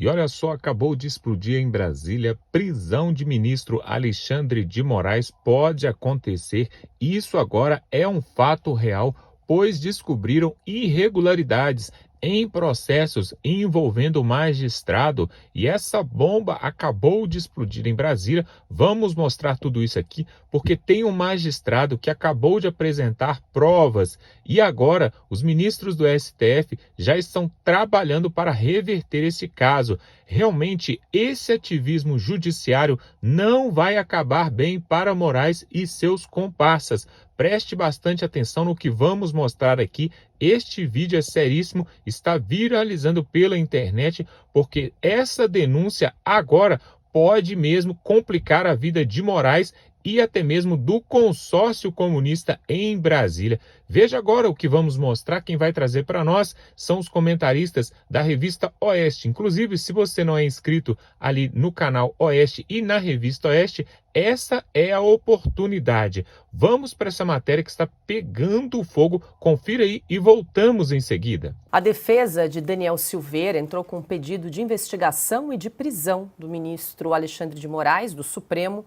E olha só, acabou de explodir em Brasília, prisão de ministro Alexandre de Moraes pode acontecer. Isso agora é um fato real, pois descobriram irregularidades em processos envolvendo o magistrado e essa bomba acabou de explodir em Brasília. Vamos mostrar tudo isso aqui porque tem um magistrado que acabou de apresentar provas e agora os ministros do STF já estão trabalhando para reverter esse caso. Realmente, esse ativismo judiciário não vai acabar bem para Moraes e seus comparsas. Preste bastante atenção no que vamos mostrar aqui. Este vídeo é seríssimo, está viralizando pela internet, porque essa denúncia agora pode mesmo complicar a vida de Moraes e até mesmo do consórcio comunista em Brasília. Veja agora o que vamos mostrar. Quem vai trazer para nós são os comentaristas da revista Oeste. Inclusive, se você não é inscrito ali no canal Oeste e na revista Oeste, essa é a oportunidade. Vamos para essa matéria que está pegando fogo. Confira aí e voltamos em seguida. A defesa de Daniel Silveira entrou com um pedido de investigação e de prisão do ministro Alexandre de Moraes, do Supremo,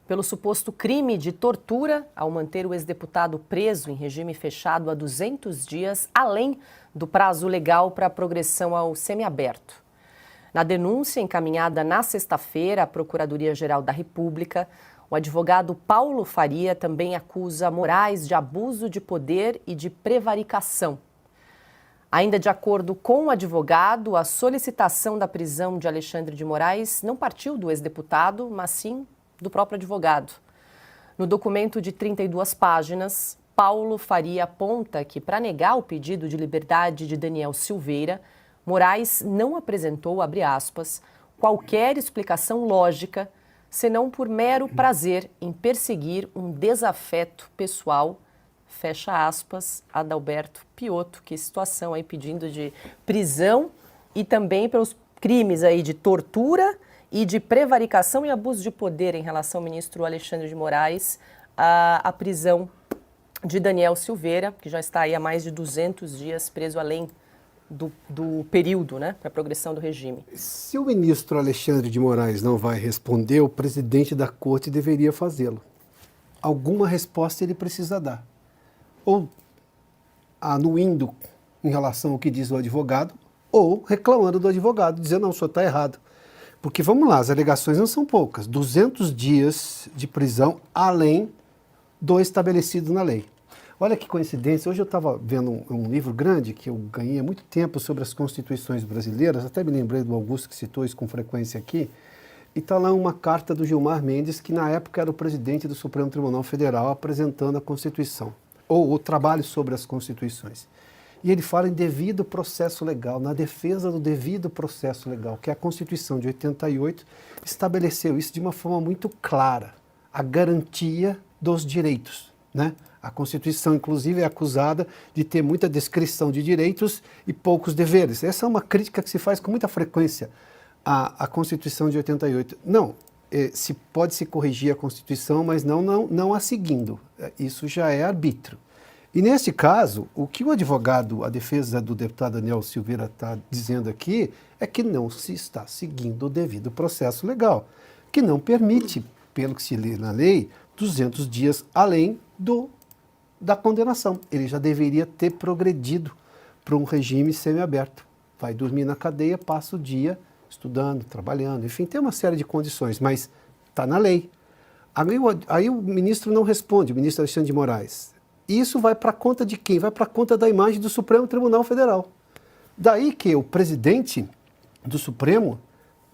pelo suposto crime de tortura ao manter o ex-deputado preso em regime fechado há 200 dias, além do prazo legal para a progressão ao semiaberto. Na denúncia encaminhada na sexta-feira à Procuradoria-Geral da República, o advogado Paulo Faria também acusa Moraes de abuso de poder e de prevaricação. Ainda de acordo com o advogado, a solicitação da prisão de Alexandre de Moraes não partiu do ex-deputado, mas sim do próprio advogado. No documento de 32 páginas, Paulo Faria aponta que, para negar o pedido de liberdade de Daniel Silveira, Moraes não apresentou, abre aspas, qualquer explicação lógica, senão por mero prazer em perseguir um desafeto pessoal, fecha aspas, Adalberto Piotto. Que situação aí, pedindo de prisão e também pelos crimes aí de tortura e de prevaricação e abuso de poder em relação ao ministro Alexandre de Moraes, a prisão de Daniel Silveira, que já está aí há mais de 200 dias preso além do período, né, para a progressão do regime. Se o ministro Alexandre de Moraes não vai responder, o presidente da corte deveria fazê-lo. Alguma resposta ele precisa dar. Ou anuindo em relação ao que diz o advogado, ou reclamando do advogado, dizendo, não, o senhor está errado. Porque, vamos lá, as alegações não são poucas. 200 dias de prisão além do estabelecido na lei. Olha que coincidência, hoje eu estava vendo um livro grande que eu ganhei há muito tempo sobre as constituições brasileiras, até me lembrei do Augusto que citou isso com frequência aqui, e está lá uma carta do Gilmar Mendes, que na época era o presidente do Supremo Tribunal Federal, apresentando a Constituição, ou o trabalho sobre as Constituições. E ele fala em devido processo legal, na defesa do devido processo legal, que a Constituição de 88 estabeleceu isso de uma forma muito clara, a garantia dos direitos, né? A Constituição, inclusive, é acusada de ter muita descrição de direitos e poucos deveres. Essa é uma crítica que se faz com muita frequência à Constituição de 88. Não, se pode se corrigir a Constituição, mas não a seguindo. Isso já é arbítrio. E neste caso, o que o advogado, a defesa do deputado Daniel Silveira está dizendo aqui é que não se está seguindo o devido processo legal, que não permite, pelo que se lê na lei, 200 dias além da condenação. Ele já deveria ter progredido para um regime semiaberto. Vai dormir na cadeia, passa o dia estudando, trabalhando, enfim, tem uma série de condições, mas está na lei. Aí o ministro não responde, o ministro Alexandre de Moraes. Isso vai para a conta de quem? Vai para a conta da imagem do Supremo Tribunal Federal. Daí que o presidente do Supremo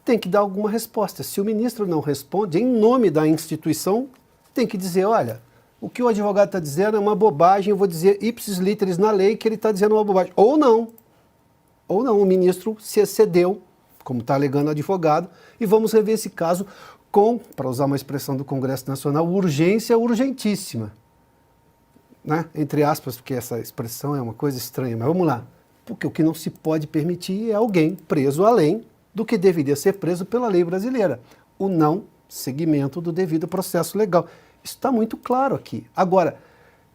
tem que dar alguma resposta. Se o ministro não responde, em nome da instituição, tem que dizer, olha, o que o advogado está dizendo é uma bobagem, eu vou dizer ipsis literis na lei que ele está dizendo uma bobagem. Ou não, o ministro se excedeu, como está alegando o advogado, e vamos rever esse caso com, para usar uma expressão do Congresso Nacional, urgência urgentíssima. Né? Entre aspas, porque essa expressão é uma coisa estranha, mas vamos lá. Porque o que não se pode permitir é alguém preso além do que deveria ser preso pela lei brasileira. O não seguimento do devido processo legal. Isso está muito claro aqui. Agora,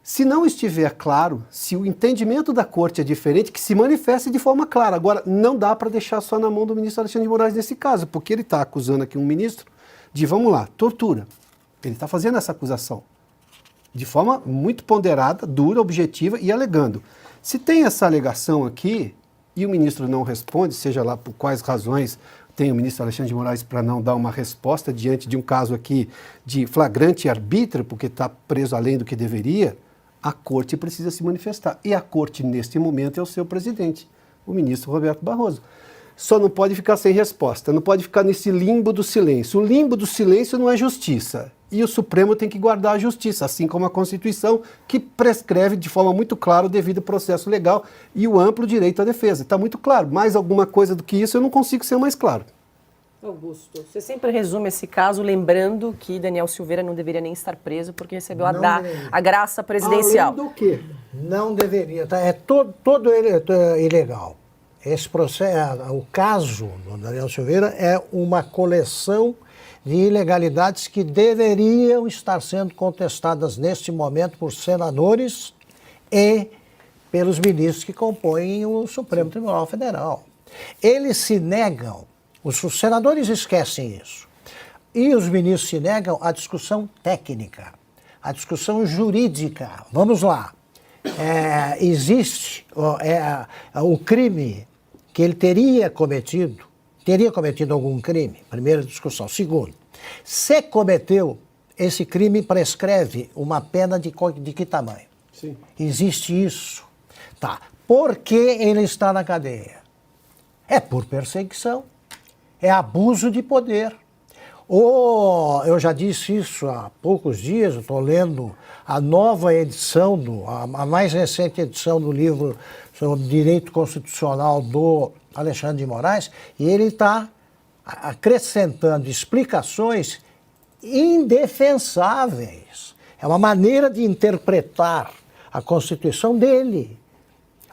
Se não estiver claro, se o entendimento da corte é diferente, que se manifeste de forma clara. Agora, não dá para deixar só na mão do ministro Alexandre de Moraes nesse caso, porque ele está acusando aqui um ministro de, vamos lá, tortura. Ele está fazendo essa acusação de forma muito ponderada, dura, objetiva e alegando. Se tem essa alegação aqui e o ministro não responde, seja lá por quais razões tem o ministro Alexandre de Moraes para não dar uma resposta diante de um caso aqui de flagrante arbítrio, porque está preso além do que deveria, a corte precisa se manifestar. E a corte, neste momento, é o seu presidente, o ministro Roberto Barroso. Só não pode ficar sem resposta, não pode ficar nesse limbo do silêncio. O limbo do silêncio não é justiça. E o Supremo tem que guardar a justiça, assim como a Constituição, que prescreve de forma muito clara o devido processo legal e o amplo direito à defesa. Está muito claro. Mais alguma coisa do que isso, eu não consigo ser mais claro. Augusto, você sempre resume esse caso lembrando que Daniel Silveira não deveria nem estar preso porque recebeu a graça presidencial. Além do quê? Não deveria. Tá? É todo ilegal. Esse processo, o caso do Daniel Silveira é uma coleção de ilegalidades que deveriam estar sendo contestadas neste momento por senadores e pelos ministros que compõem o Supremo Tribunal Federal. Eles se negam, os senadores esquecem isso, e os ministros se negam à discussão técnica, à discussão jurídica. Vamos lá. Existe o crime que ele teria cometido algum crime, primeira discussão. Segundo, se cometeu, esse crime prescreve uma pena de que tamanho? Sim. Existe isso. Tá. Por que ele está na cadeia? É por perseguição, é abuso de poder. Eu já disse isso há poucos dias, eu estou lendo a nova edição, a mais recente edição do livro sobre direito constitucional do Alexandre de Moraes, e ele está acrescentando explicações indefensáveis. É uma maneira de interpretar a Constituição dele.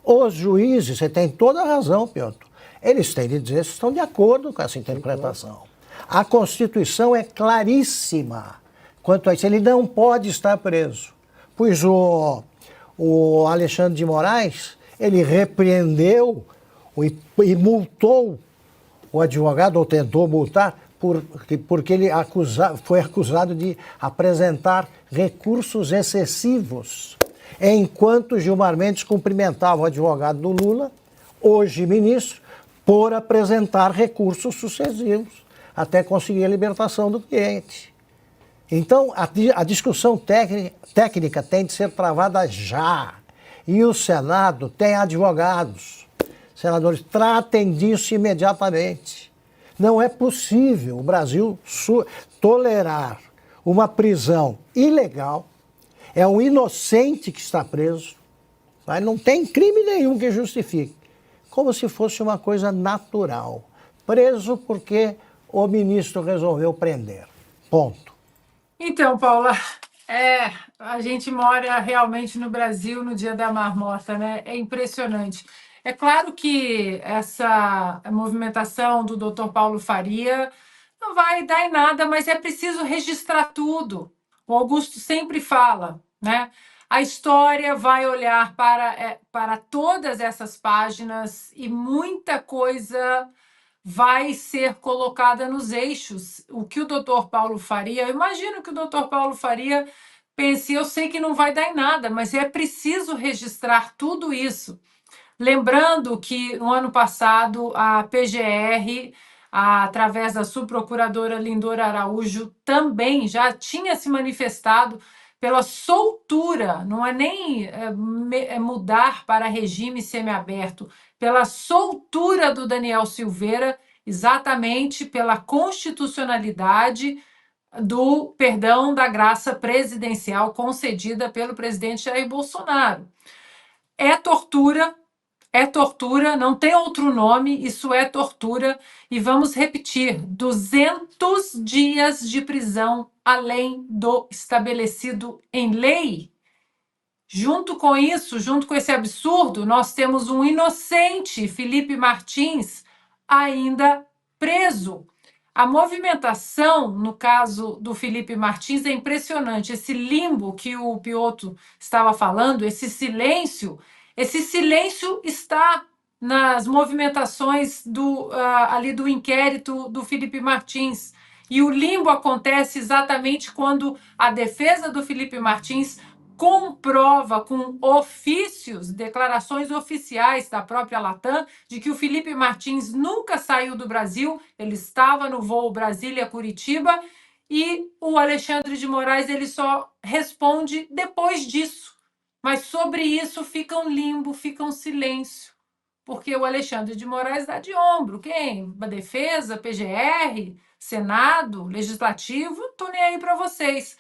Os juízes, você tem toda a razão, Piotr, eles têm de dizer se estão de acordo com essa interpretação. A Constituição é claríssima quanto a isso. Ele não pode estar preso, pois o Alexandre de Moraes, ele repreendeu e multou o advogado, ou tentou multar, porque ele foi acusado de apresentar recursos excessivos, enquanto Gilmar Mendes cumprimentava o advogado do Lula, hoje ministro, por apresentar recursos sucessivos, até conseguir a libertação do cliente. Então, a discussão técnica tem de ser travada já. E o Senado tem advogados. Senadores, tratem disso imediatamente. Não é possível o Brasil tolerar uma prisão ilegal. É um inocente que está preso. Mas não tem crime nenhum que justifique. Como se fosse uma coisa natural. Preso porque o ministro resolveu prender. Ponto. Então, Paula, a gente mora realmente no Brasil no dia da marmota, né? É impressionante. É claro que essa movimentação do Dr. Paulo Faria não vai dar em nada, mas é preciso registrar tudo. O Augusto sempre fala, né? A história vai olhar para todas essas páginas e muita coisa vai ser colocada nos eixos. O que o doutor Paulo Faria, eu imagino que o doutor Paulo Faria pense, eu sei que não vai dar em nada, mas é preciso registrar tudo isso. Lembrando que no ano passado a PGR, através da subprocuradora Lindora Araújo, também já tinha se manifestado pela soltura, não é nem mudar para regime semiaberto, pela soltura do Daniel Silveira, exatamente pela constitucionalidade do perdão da graça presidencial concedida pelo presidente Jair Bolsonaro. É tortura, não tem outro nome, isso é tortura. E vamos repetir, 200 dias de prisão além do estabelecido em lei. Junto com isso, junto com esse absurdo, nós temos um inocente, Felipe Martins, ainda preso. A movimentação, no caso do Felipe Martins, é impressionante. Esse limbo que o Piotr estava falando, esse silêncio está nas movimentações ali do inquérito do Felipe Martins. E o limbo acontece exatamente quando a defesa do Felipe Martins comprova com ofícios, declarações oficiais da própria Latam, de que o Felipe Martins nunca saiu do Brasil, ele estava no voo Brasília-Curitiba, e o Alexandre de Moraes ele só responde depois disso. Mas sobre isso fica um limbo, fica um silêncio, porque o Alexandre de Moraes dá de ombro. Quem? A defesa, PGR, Senado, Legislativo, estou nem aí para vocês.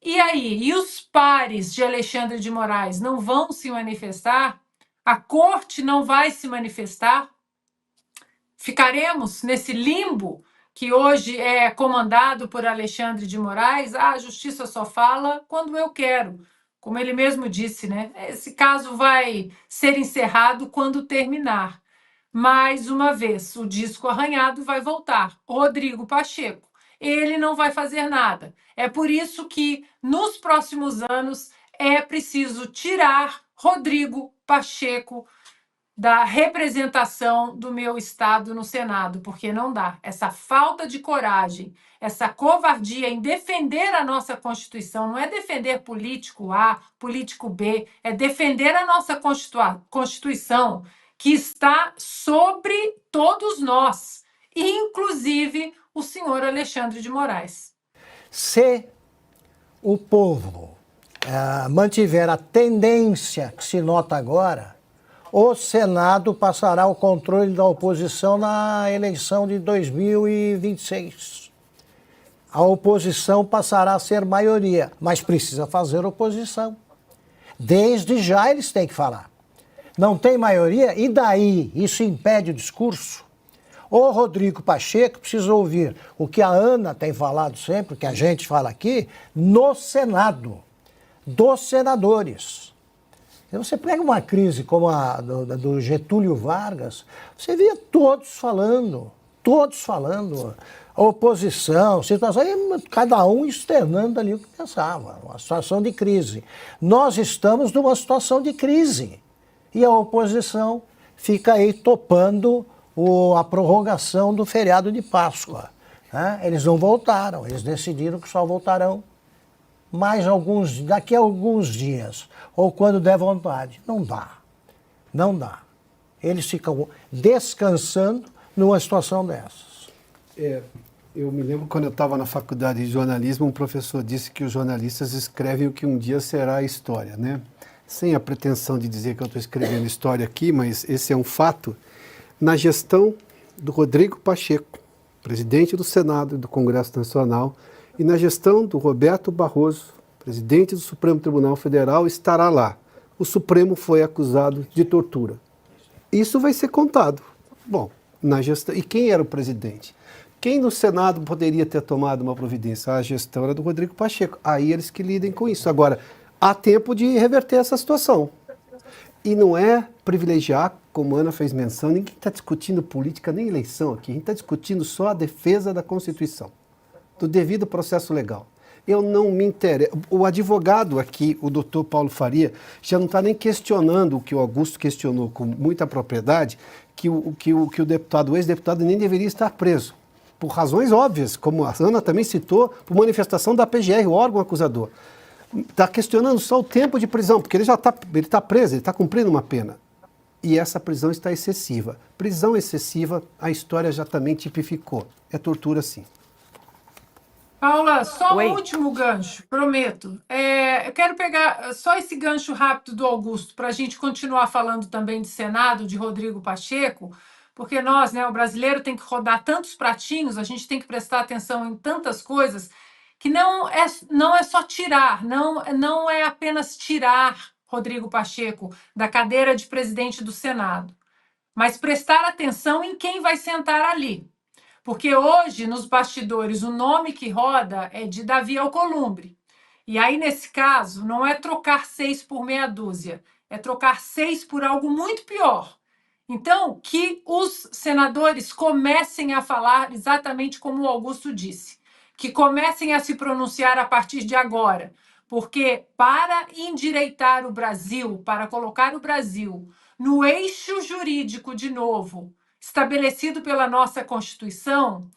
E aí? E os pares de Alexandre de Moraes não vão se manifestar? A corte não vai se manifestar? Ficaremos nesse limbo que hoje é comandado por Alexandre de Moraes? Ah, a justiça só fala quando eu quero. Como ele mesmo disse, né? Esse caso vai ser encerrado quando terminar. Mais uma vez, o disco arranhado vai voltar. Rodrigo Pacheco. Ele não vai fazer nada. É por isso que, nos próximos anos, é preciso tirar Rodrigo Pacheco da representação do meu estado no Senado, porque não dá. Essa falta de coragem, essa covardia em defender a nossa Constituição, não é defender político A, político B, é defender a nossa Constituição, que está sobre todos nós, inclusive o senhor Alexandre de Moraes. Se o povo mantiver a tendência que se nota agora, o Senado passará o controle da oposição na eleição de 2026. A oposição passará a ser maioria, mas precisa fazer oposição. Desde já eles têm que falar. Não tem maioria, e daí? Isso impede o discurso? O Rodrigo Pacheco precisa ouvir o que a Ana tem falado sempre, o que a gente fala aqui, no Senado, dos senadores. Você pega uma crise como a do Getúlio Vargas, você via todos falando, oposição, situação, e cada um externando ali o que pensava, uma situação de crise. Nós estamos numa situação de crise e a oposição fica aí topando a prorrogação do feriado de Páscoa. Né? Eles não voltaram, eles decidiram que só voltarão daqui a alguns dias, ou quando der vontade. Não dá. Eles ficam descansando numa situação dessas. Eu me lembro quando eu estava na faculdade de jornalismo, um professor disse que os jornalistas escrevem o que um dia será a história, né? Sem a pretensão de dizer que eu estou escrevendo história aqui, mas esse é um fato. Na gestão do Rodrigo Pacheco, presidente do Senado e do Congresso Nacional, e na gestão do Roberto Barroso, presidente do Supremo Tribunal Federal, estará lá. O Supremo foi acusado de tortura. Isso vai ser contado. Bom, na gestão. E quem era o presidente? Quem no Senado poderia ter tomado uma providência? A gestão era do Rodrigo Pacheco. Aí eles que lidem com isso. Agora, há tempo de reverter essa situação. E não é privilegiar, como a Ana fez menção, ninguém está discutindo política nem eleição aqui. A gente está discutindo só a defesa da Constituição, do devido processo legal. Eu não me interesso. O advogado aqui, o doutor Paulo Faria, já não está nem questionando o que o Augusto questionou com muita propriedade, que o deputado, o ex-deputado, nem deveria estar preso. Por razões óbvias, como a Ana também citou, por manifestação da PGR, o órgão acusador. Está questionando só o tempo de prisão, porque ele está preso, ele está cumprindo uma pena. E essa prisão está excessiva. Prisão excessiva, a história já também tipificou. É tortura, sim. Paula, só Oi. um último gancho, prometo. Eu quero pegar só esse gancho rápido do Augusto, para a gente continuar falando também de Senado, de Rodrigo Pacheco, porque nós, né, o brasileiro tem que rodar tantos pratinhos, a gente tem que prestar atenção em tantas coisas, que não é só tirar, não é apenas tirar Rodrigo Pacheco da cadeira de presidente do Senado, mas prestar atenção em quem vai sentar ali. Porque hoje, nos bastidores, o nome que roda é de Davi Alcolumbre. E aí, nesse caso, não é trocar 6 por meia dúzia, é trocar 6 por algo muito pior. Então, que os senadores comecem a falar exatamente como o Augusto disse, que comecem a se pronunciar a partir de agora, porque para endireitar o Brasil, para colocar o Brasil no eixo jurídico de novo, estabelecido pela nossa Constituição,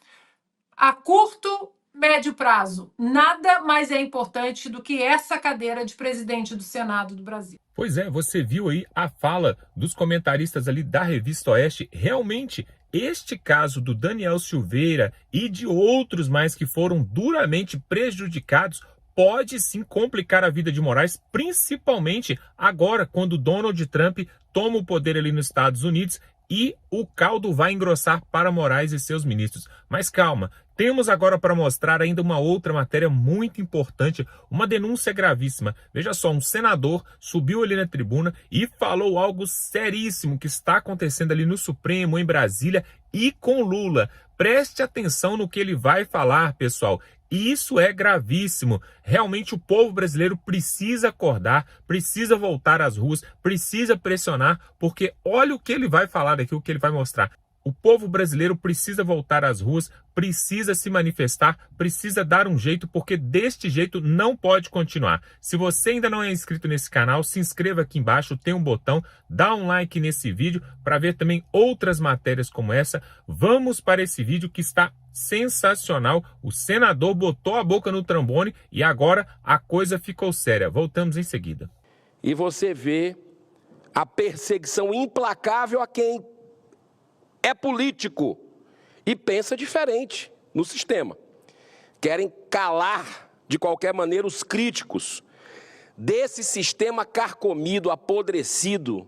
a curto, médio prazo, nada mais é importante do que essa cadeira de presidente do Senado do Brasil. Pois é, você viu aí a fala dos comentaristas ali da Revista Oeste. Realmente, este caso do Daniel Silveira e de outros mais que foram duramente prejudicados pode sim complicar a vida de Moraes, principalmente agora, quando Donald Trump toma o poder ali nos Estados Unidos e o caldo vai engrossar para Moraes e seus ministros. Mas calma, temos agora para mostrar ainda uma outra matéria muito importante, uma denúncia gravíssima. Veja só, um senador subiu ali na tribuna e falou algo seríssimo que está acontecendo ali no Supremo, em Brasília e com Lula. Preste atenção no que ele vai falar, pessoal. Isso é gravíssimo. Realmente o povo brasileiro precisa acordar, precisa voltar às ruas, precisa pressionar, porque olha o que ele vai falar aqui, o que ele vai mostrar. O povo brasileiro precisa voltar às ruas, precisa se manifestar, precisa dar um jeito, porque deste jeito não pode continuar. Se você ainda não é inscrito nesse canal, se inscreva aqui embaixo, tem um botão, dá um like nesse vídeo para ver também outras matérias como essa. Vamos para esse vídeo que está sensacional. O senador botou a boca no trombone e agora a coisa ficou séria. Voltamos em seguida. E você vê a perseguição implacável a quem é político e pensa diferente no sistema. Querem calar, de qualquer maneira, os críticos desse sistema carcomido, apodrecido,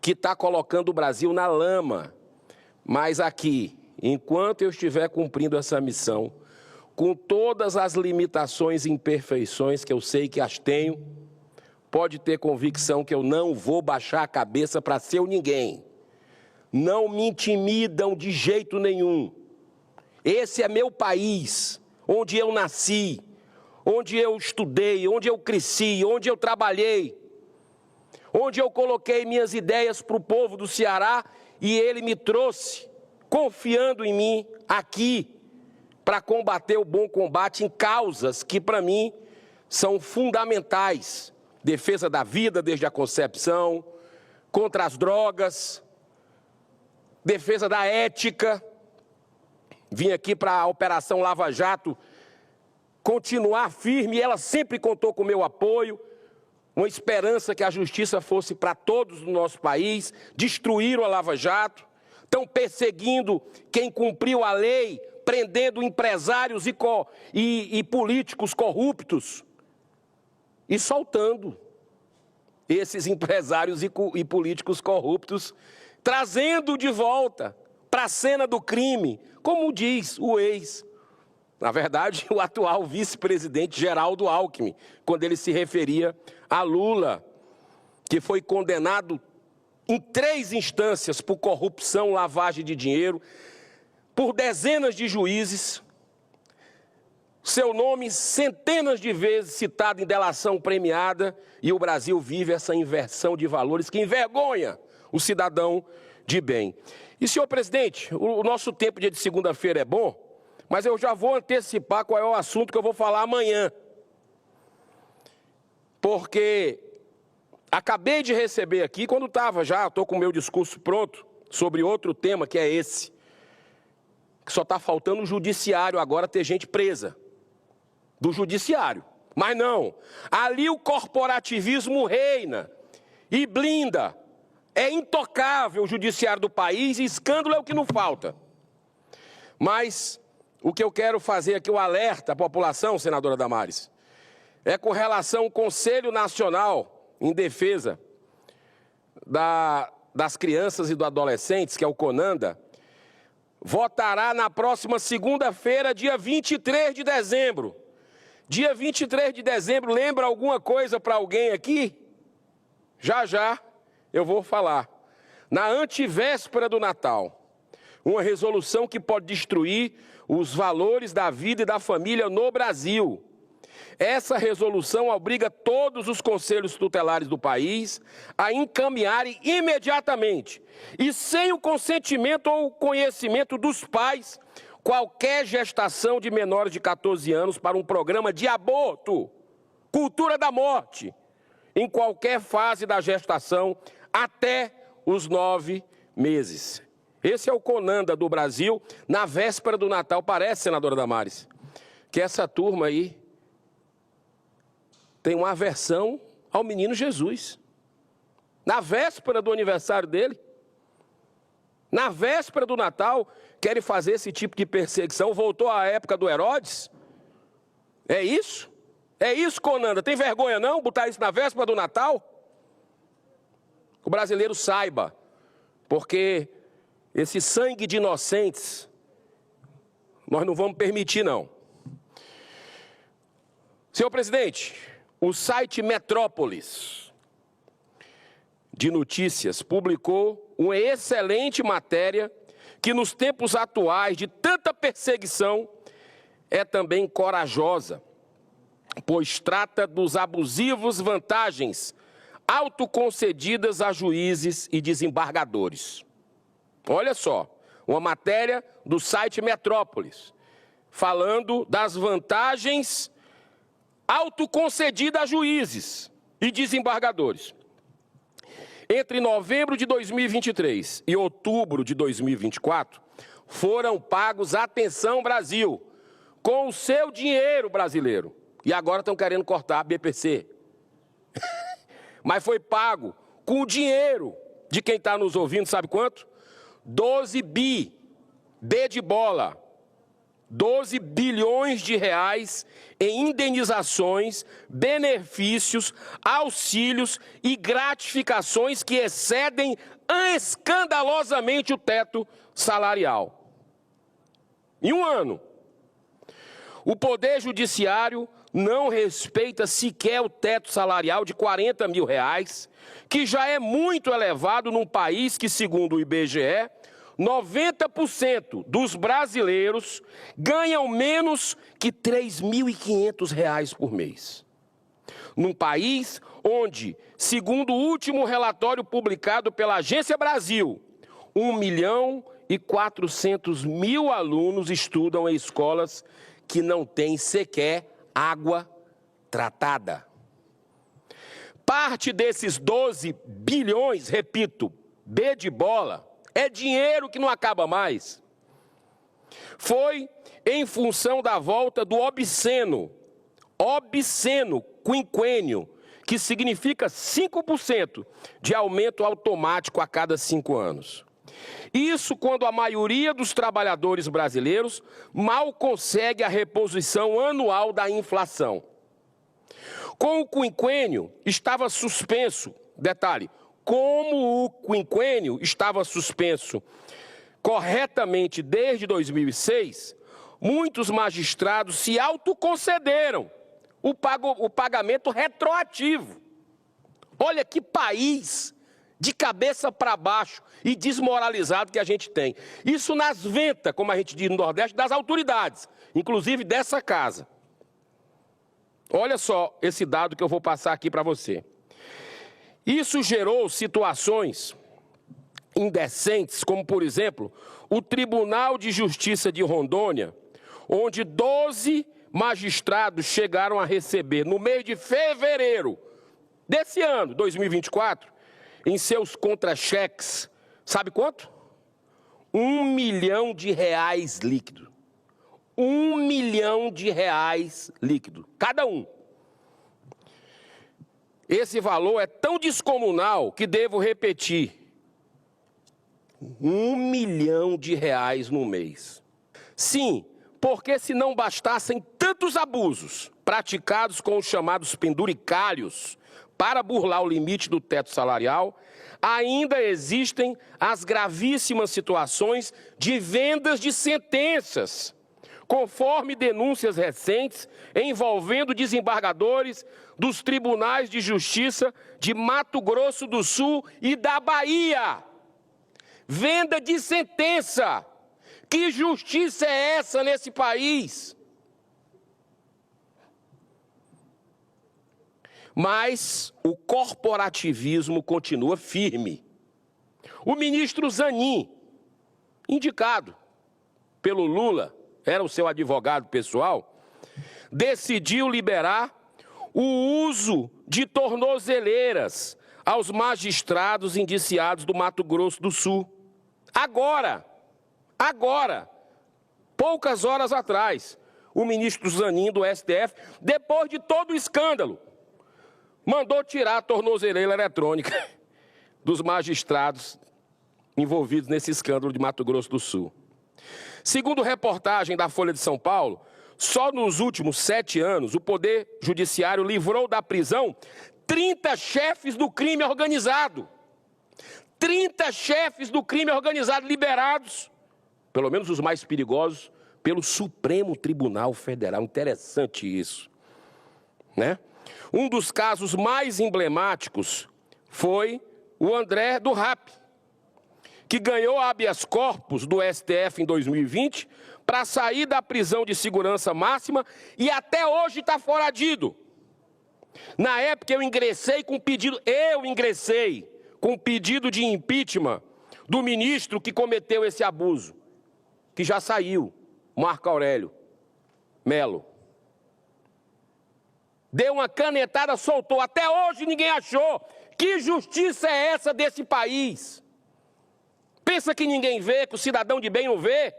que está colocando o Brasil na lama. Mas aqui, enquanto eu estiver cumprindo essa missão, com todas as limitações e imperfeições que eu sei que as tenho, pode ter convicção que eu não vou baixar a cabeça para ser o ninguém. Não me intimidam de jeito nenhum. Esse é meu país, onde eu nasci, onde eu estudei, onde eu cresci, onde eu trabalhei, onde eu coloquei minhas ideias para o povo do Ceará e ele me trouxe, confiando em mim, aqui, para combater o bom combate em causas que, para mim, são fundamentais. Defesa da vida desde a concepção, contra as drogas, defesa da ética. Vim aqui para a Operação Lava Jato continuar firme, e ela sempre contou com o meu apoio, uma esperança que a justiça fosse para todos no nosso país. Destruíram a Lava Jato, estão perseguindo quem cumpriu a lei, prendendo empresários e políticos corruptos e soltando esses empresários e políticos corruptos, trazendo de volta para a cena do crime, como diz o ex, na verdade, o atual vice-presidente Geraldo Alckmin, quando ele se referia a Lula, que foi condenado em 3 instâncias por corrupção, lavagem de dinheiro, por dezenas de juízes, seu nome centenas de vezes citado em delação premiada, e o Brasil vive essa inversão de valores que envergonha o cidadão de bem. E, senhor presidente, o nosso tempo dia de segunda-feira é bom, mas eu já vou antecipar qual é o assunto que eu vou falar amanhã. Porque acabei de receber aqui, quando estou com o meu discurso pronto, sobre outro tema que é esse, que só está faltando o judiciário agora ter gente presa, do judiciário. Mas não, ali o corporativismo reina e blinda. É intocável o judiciário do país e escândalo é o que não falta. Mas o que eu quero fazer aqui, o alerta à população, senadora Damares, é com relação ao Conselho Nacional em Defesa das Crianças e dos Adolescentes, que é o CONANDA, votará na próxima segunda-feira, dia 23 de dezembro. Dia 23 de dezembro, lembra alguma coisa para alguém aqui? Já, já. Eu vou falar, na antevéspera do Natal, uma resolução que pode destruir os valores da vida e da família no Brasil. essa resolução obriga todos os conselhos tutelares do país a encaminharem imediatamente e sem o consentimento ou conhecimento dos pais qualquer gestação de menores de 14 anos para um programa de aborto, cultura da morte, em qualquer fase da gestação até os 9 meses. Esse é o Conanda do Brasil, na véspera do Natal. Parece, senadora Damares, que essa turma aí tem uma aversão ao menino Jesus. Na véspera do aniversário dele, na véspera do Natal, querem fazer esse tipo de perseguição. Voltou à época do Herodes? É isso? É isso, Conanda? Tem vergonha não, botar isso na véspera do Natal? O brasileiro saiba, porque esse sangue de inocentes, nós não vamos permitir, não. Senhor presidente, o site Metrópolis de Notícias publicou uma excelente matéria que, nos tempos atuais de tanta perseguição, é também corajosa, pois trata dos abusivos vantagens autoconcedidas a juízes e desembargadores. Olha só, uma matéria do site Metrópolis, falando das vantagens autoconcedidas a juízes e desembargadores. Entre novembro de 2023 e outubro de 2024, foram pagos, atenção Brasil, com o seu dinheiro brasileiro. E agora estão querendo cortar a BPC. Mas foi pago com o dinheiro de quem está nos ouvindo, sabe quanto? 12 bi, B de bola, 12 bilhões de reais em indenizações, benefícios, auxílios e gratificações que excedem escandalosamente o teto salarial. Em um ano, o Poder Judiciário não respeita sequer o teto salarial de R$40 mil, que já é muito elevado num país que, segundo o IBGE, 90% dos brasileiros ganham menos que R$ 3.500 por mês. Num país onde, segundo o último relatório publicado pela Agência Brasil, 1.400.000 alunos estudam em escolas que não têm sequer água tratada. Parte desses 12 bilhões, repito, B de bola, é dinheiro que não acaba mais. Foi em função da volta do obsceno quinquênio, que significa 5% de aumento automático a cada 5 anos. Isso quando a maioria dos trabalhadores brasileiros mal consegue a reposição anual da inflação. Com o quinquênio estava suspenso, detalhe, como o quinquênio estava suspenso corretamente desde 2006, muitos magistrados se autoconcederam o pagamento retroativo. Olha que país de cabeça para baixo e desmoralizado que a gente tem. Isso nas ventas, como a gente diz no Nordeste, das autoridades, inclusive dessa casa. Olha só esse dado que eu vou passar aqui para você. Isso gerou situações indecentes, como, por exemplo, o Tribunal de Justiça de Rondônia, onde 12 magistrados chegaram a receber, no mês de fevereiro desse ano, 2024, em seus contra-cheques, sabe quanto? R$1 milhão líquido. R$1 milhão líquido, cada um. Esse valor é tão descomunal que devo repetir. R$1 milhão no mês. Sim, porque se não bastassem tantos abusos praticados com os chamados penduricalhos para burlar o limite do teto salarial, ainda existem as gravíssimas situações de vendas de sentenças, conforme denúncias recentes envolvendo desembargadores dos tribunais de justiça de Mato Grosso do Sul e da Bahia. Venda de sentença. Que justiça é essa nesse país? Mas o corporativismo continua firme. O ministro Zanin, indicado pelo Lula, era o seu advogado pessoal, decidiu liberar o uso de tornozeleiras aos magistrados indiciados do Mato Grosso do Sul. Agora, poucas horas atrás, o ministro Zanin do STF, depois de todo o escândalo, mandou tirar a tornozeleira eletrônica dos magistrados envolvidos nesse escândalo de Mato Grosso do Sul. Segundo reportagem da Folha de São Paulo, só nos últimos 7 anos o Poder Judiciário livrou da prisão 30 chefes do crime organizado. 30 chefes do crime organizado liberados, pelo menos os mais perigosos, pelo Supremo Tribunal Federal. Interessante isso, né? Um dos casos mais emblemáticos foi o André do Rap, que ganhou habeas corpus do STF em 2020 para sair da prisão de segurança máxima e até hoje está foragido. Na época eu ingressei com pedido de impeachment do ministro que cometeu esse abuso, que já saiu, Marco Aurélio Melo. Deu uma canetada, soltou. Até hoje ninguém achou. Que justiça é essa desse país? Pensa que ninguém vê, que o cidadão de bem não vê?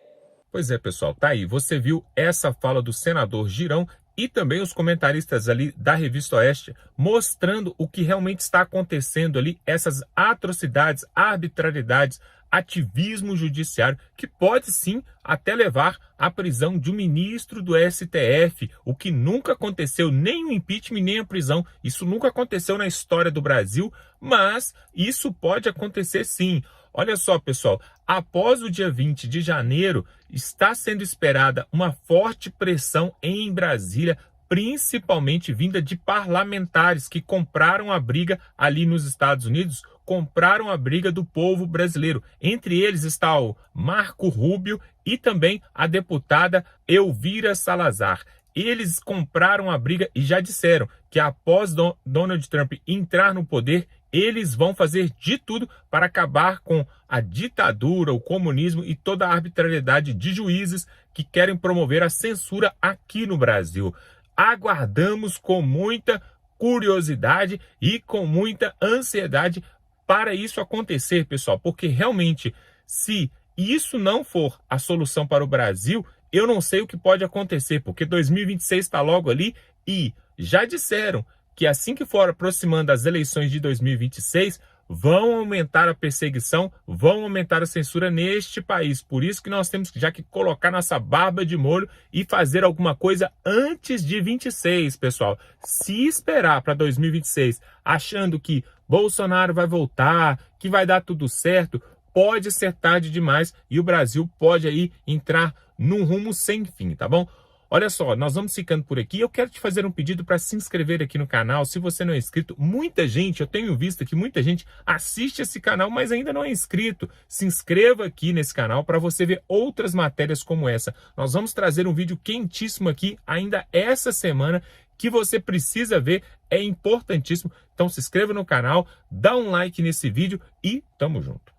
Pois é, pessoal, tá aí. Você viu essa fala do senador Girão e também os comentaristas ali da Revista Oeste mostrando o que realmente está acontecendo ali, essas atrocidades, arbitrariedades, ativismo judiciário, que pode sim até levar à prisão de um ministro do STF, o que nunca aconteceu, nem o impeachment, nem a prisão. Isso nunca aconteceu na história do Brasil, mas isso pode acontecer sim. Olha só, pessoal, após o dia 20 de janeiro, está sendo esperada uma forte pressão em Brasília, principalmente vinda de parlamentares que compraram a briga ali nos Estados Unidos, compraram a briga do povo brasileiro. Entre eles está o Marco Rubio e também a deputada Elvira Salazar. Eles compraram a briga e já disseram que após Donald Trump entrar no poder, eles vão fazer de tudo para acabar com a ditadura, o comunismo e toda a arbitrariedade de juízes que querem promover a censura aqui no Brasil. Aguardamos com muita curiosidade e com muita ansiedade para isso acontecer, pessoal, porque realmente, se isso não for a solução para o Brasil, eu não sei o que pode acontecer, porque 2026 está logo ali e já disseram que assim que for aproximando as eleições de 2026, vão aumentar a perseguição, vão aumentar a censura neste país. Por isso que nós temos já que colocar nossa barba de molho e fazer alguma coisa antes de 26, pessoal. Se esperar para 2026 achando que Bolsonaro vai voltar, que vai dar tudo certo, pode ser tarde demais e o Brasil pode aí entrar num rumo sem fim, tá bom? Olha só, nós vamos ficando por aqui. Eu quero te fazer um pedido para se inscrever aqui no canal. Se você não é inscrito, muita gente, eu tenho visto que muita gente assiste esse canal, mas ainda não é inscrito. Se inscreva aqui nesse canal para você ver outras matérias como essa. Nós vamos trazer um vídeo quentíssimo aqui ainda essa semana que você precisa ver, é importantíssimo. Então se inscreva no canal, dá um like nesse vídeo e tamo junto.